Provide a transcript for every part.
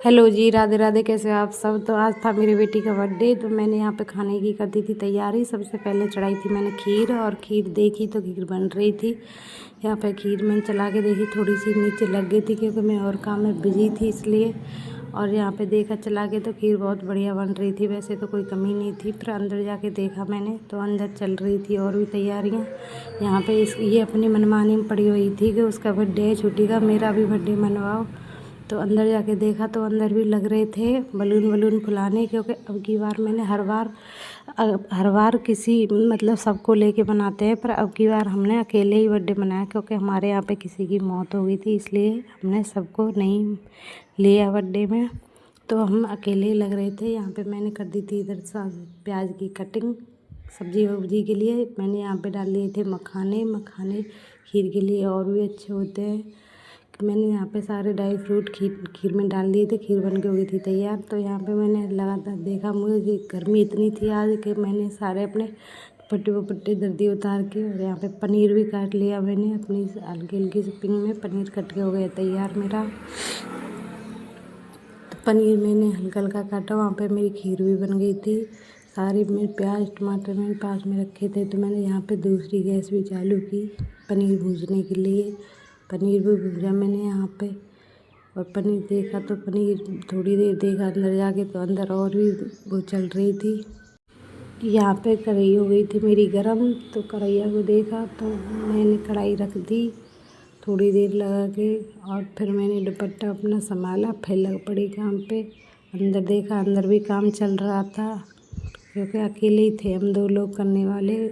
Hello जी, राधे राधे। कैसे हो आप सब। तो आज था मेरी बेटी का बर्थडे, तो मैंने यहाँ पे खाने की कर दी थी तैयारी। सबसे पहले चढ़ाई थी मैंने खीर, और खीर देखी तो खीर बन रही थी। यहाँ पे खीर मैंने चला के देखी, थोड़ी सी नीचे लग गई थी क्योंकि मैं और काम में बिजी थी इसलिए। और यहाँ पे देखा चला के तो खीर बहुत बढ़िया बन रही थी, वैसे तो कोई कमी नहीं थी। फिर अंदर जाके देखा मैंने तो अंदर चल रही थी और भी तैयारियाँ। यहाँ पे ये अपनी मनमानी में पड़ी हुई थी कि उसका बर्थडे है छुट्टी का, मेरा भी बर्थडे मनवाओ। तो अंदर जाके देखा तो अंदर भी लग रहे थे बलून वलून फुलाने, क्योंकि अब की बार मैंने हर बार किसी मतलब सबको लेके बनाते हैं, पर अब की बार हमने अकेले ही बर्थडे मनाया क्योंकि हमारे यहाँ पे किसी की मौत हो गई थी, इसलिए हमने सबको नहीं लिया बर्थडे में। तो हम अकेले ही लग रहे थे। यहाँ पे मैंने कर दी थी इधर प्याज की कटिंग सब्जी वब्जी के लिए। मैंने यहाँ पे डाल लिए थे मखाने खीर के लिए और भी अच्छे होते हैं। मैंने यहाँ पे सारे ड्राई फ्रूट खीर में डाल दिए थे। खीर बन के हो गई थी तैयार। तो यहाँ पे मैंने लगातार देखा, मुझे गर्मी इतनी थी आज कि मैंने सारे अपने दुपट्टे दर्दी उतार के, और यहाँ पे पनीर भी काट लिया मैंने अपनी हल्की हल्की सी पिंग में। पनीर कट के हो गया तैयार मेरा। तो पनीर मैंने हल्का हल्का काटा, वहाँ पे मेरी खीर भी बन गई थी। सारे मेरे प्याज टमाटर मैंने पास में रखे थे, तो मैंने यहाँ पे दूसरी गैस भी चालू की पनीर भूनने के लिए। पनीर भी भूजा मैंने यहाँ पे। और पनीर देखा तो पनीर थोड़ी देर देखा अंदर जाके, तो अंदर और भी वो चल रही थी। यहाँ पे कढ़ाई हो गई थी मेरी गरम, तो कढ़ाइया को देखा तो मैंने कढ़ाई रख दी थोड़ी देर लगा के, और फिर मैंने दुपट्टा अपना संभाला, फिर लग पड़ी काम पे। अंदर देखा, अंदर भी काम चल रहा था क्योंकि अकेले ही थे हम 2 लोग करने वाले।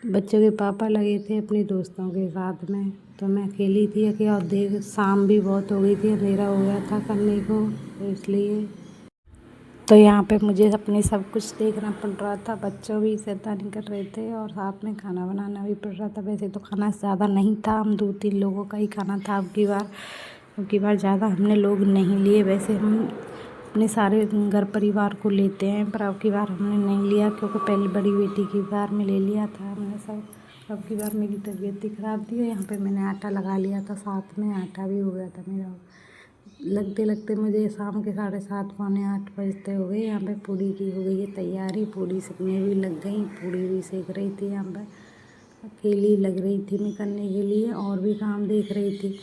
बच्चों के पापा लगे थे अपने दोस्तों के साथ में, तो मैं अकेली थी। और देर शाम भी बहुत हो गई थी, अंधेरा हो गया था करने को, तो इसलिए तो यहाँ पे मुझे अपने सब कुछ देखना पड़ रहा था। बच्चों भी शैतानी कर रहे थे और साथ में खाना बनाना भी पड़ रहा था। वैसे तो खाना ज़्यादा नहीं था, हम 2-3 लोगों का ही खाना था। अब की बार ज़्यादा हमने लोग नहीं लिए। वैसे हम अपने सारे घर परिवार को लेते हैं, पर अब की बार हमने नहीं लिया क्योंकि पहले बड़ी बेटी की बार में ले लिया था हमने सब। अब की बार मेरी तबीयत ही ख़राब थी। यहाँ पे मैंने आटा लगा लिया था, साथ में आटा भी हो गया था मेरा। लगते लगते मुझे शाम के 7:30 पौने 8 बजते हो गए। यहाँ पे पूड़ी की हो गई है तैयारी, पूड़ी सेकने भी लग गई, पूड़ी भी सेक रही थी। यहाँ पर अकेली लग रही थी मैं करने के लिए, और भी काम देख रही थी।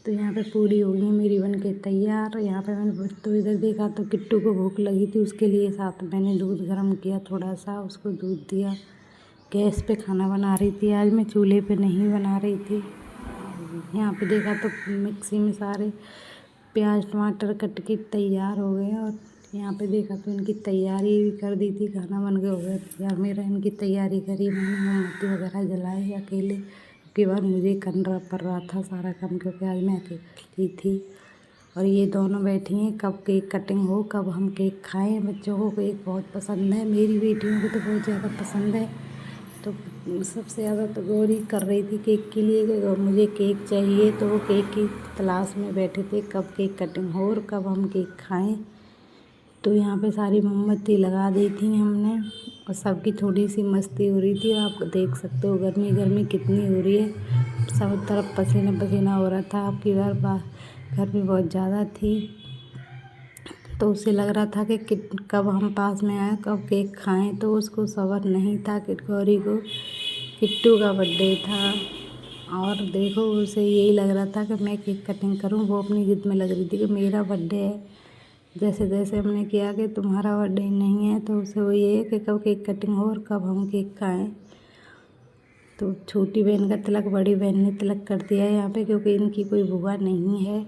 तो यहाँ पे पूड़ी हो गई मेरी बन के तैयार। यहाँ पे मैंने तो इधर देखा तो किट्टू को भूख लगी थी, उसके लिए साथ मैंने दूध गर्म किया थोड़ा सा, उसको दूध दिया। गैस पे खाना बना रही थी आज मैं, चूल्हे पे नहीं बना रही थी। यहाँ पे देखा तो मिक्सी में सारे प्याज टमाटर कट के तैयार हो गए, और यहाँ पे देखा तो इनकी तैयारी भी कर दी थी। खाना बन के हो गया तैयार मेरा। इनकी तैयारी करी मैंने, मोमबत्ती वगैरह जलाई अकेले। की बार मुझे करना पड़ रहा था सारा काम क्योंकि आज मैं अकेली थी। और ये दोनों बैठी हैं, कब केक कटिंग हो, कब हम केक खाएं। बच्चों को केक बहुत पसंद है, मेरी बेटियों को तो बहुत ज़्यादा पसंद है। तो सबसे ज़्यादा तो गौरी कर रही थी केक के लिए कि मुझे केक चाहिए, तो वो केक की तलाश में बैठे थे कब केक कटिंग हो और कब हम केक खाएं। तो यहाँ पे सारी मोमबत्ती लगा दी थी हमने, और सबकी थोड़ी सी मस्ती हो रही थी। आप देख सकते हो गर्मी कितनी हो रही है, सब तरफ पसीना पसीना हो रहा था। आपकी बार गर्मी बहुत ज़्यादा थी, तो उसे लग रहा था कि कब हम पास में आए, कब केक खाएं। तो उसको सब्र नहीं था कि गौरी को किट्टू का बर्थडे था, और देखो उसे यही लग रहा था कि मैं केक कटिंग करूं। वो अपनी ज़िद में लग रही थी कि मेरा बर्थडे है। जैसे जैसे हमने किया कि तुम्हारा बर्थडे नहीं है, तो उसे वो ये है कि कब केक कटिंग हो और कब हम केक खाएं। तो छोटी बहन का तिलक बड़ी बहन ने तिलक कर दिया है यहाँ पे, क्योंकि इनकी कोई बुआ नहीं है,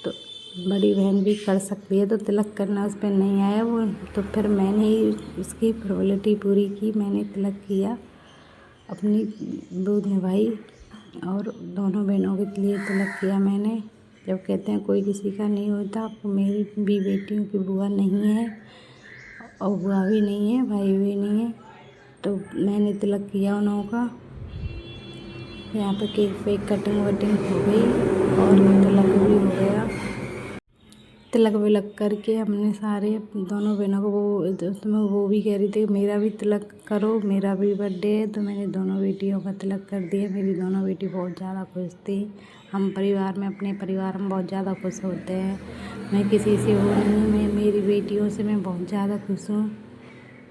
तो बड़ी बहन भी कर सकती है। तो तिलक करना उस पर नहीं आया वो, तो फिर मैंने ही उसकी फॉर्मेलिटी पूरी की। मैंने तिलक किया, अपनी दूध निभाई, और दोनों बहनों के लिए तिलक किया मैंने। जब कहते हैं कोई किसी का नहीं होता, मेरी भी बेटियों की बुआ नहीं है, और बुआ भी नहीं है, भाई भी नहीं है, तो मैंने तिलक किया उन लोगों का। यहाँ पे केक पे कटिंग वटिंग हो गई और तिलक भी हो गया। तिलक विलक करके हमने सारे दोनों बहनों को, वो भी कह रही थी मेरा भी तिलक करो, मेरा भी बर्थडे है। तो मैंने दोनों बेटियों का तिलक कर दिया। मेरी दोनों बेटी बहुत ज़्यादा खुश थी। हम परिवार में अपने परिवार में बहुत ज़्यादा खुश होते हैं। मैं किसी से वो नहीं हूँ, मैं मेरी बेटियों से मैं बहुत ज़्यादा खुश हूँ।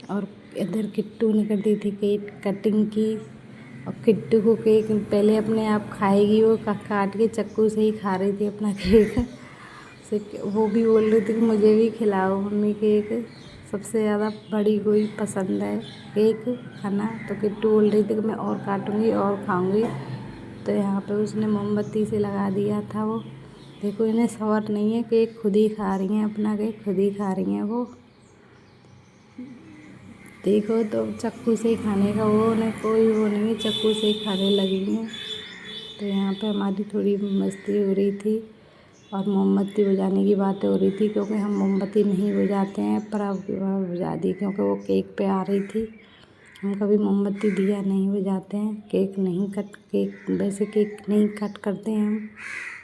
और इधर किट्टू ने कर दी थी केक कटिंग की, और किट्टू को केक पहले अपने आप खाएगी, वो काट के चाकू से ही खा रही थी अपना केक। वो भी बोल रही थी कि मुझे भी खिलाओ मम्मी केक, सबसे ज़्यादा बड़ी को ही पसंद है केक खाना। तो किट्टू बोल रही थी कि मैं और काटूँगी और खाऊँगी। तो यहाँ पे उसने मोमबत्ती से लगा दिया था वो। देखो इन्हें सब्र नहीं है, केक खुद ही खा रही हैं, अपना केक खुद ही खा रही हैं वो। देखो तो चाकू से ही खाने का वो उन्हें कोई वो नहीं है, चाकू से ही खाने लगी हैं। तो यहाँ पे हमारी थोड़ी मस्ती हो रही थी और मोमबत्ती बुझाने की बातें हो रही थी, क्योंकि हम मोमबत्ती नहीं बुझाते हैं, पर अब की बार बुझा दी क्योंकि वो केक पे आ रही थी। हम कभी मोमबत्ती दिया नहीं बुझाते हैं, केक वैसे केक नहीं कट करते हैं, हम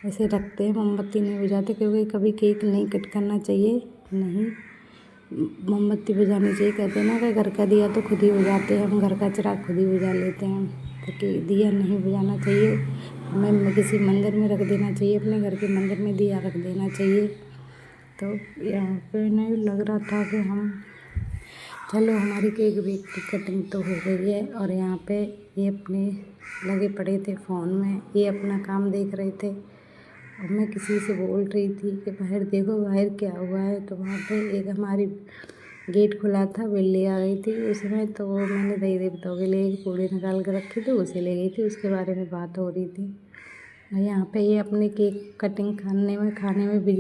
ऐसे रखते हैं, मोमबत्ती नहीं बुझाते, क्योंकि कभी केक नहीं कट करना चाहिए, नहीं मोमबत्ती बुझानी चाहिए। कहते हैं ना कि घर का दिया तो खुद ही बुझाते हैं, हम घर का चिराग खुद ही बुझा लेते हैं। तो दिया नहीं बुझाना चाहिए, हमें किसी मंदिर में रख देना चाहिए, अपने घर के मंदिर में दिया रख देना चाहिए। तो यहाँ पे नहीं लग रहा था कि हम चलो हमारी केक वेक की कटिंग तो हो गई है। और यहाँ पे ये अपने लगे पड़े थे फ़ोन में, ये अपना काम देख रहे थे और मैं किसी से बोल रही थी कि बाहर देखो बाहर क्या हुआ है। तो वहाँ पे एक हमारी गेट खुला था, बिल्ली आ गई थी उसमें, तो वो मैंने देवी देवताओं के लिए एक पूड़ी निकाल के रखी थी, उसे ले गई थी, उसके बारे में बात हो रही थी। और यहाँ पे ये अपने केक कटिंग खाने में बिजी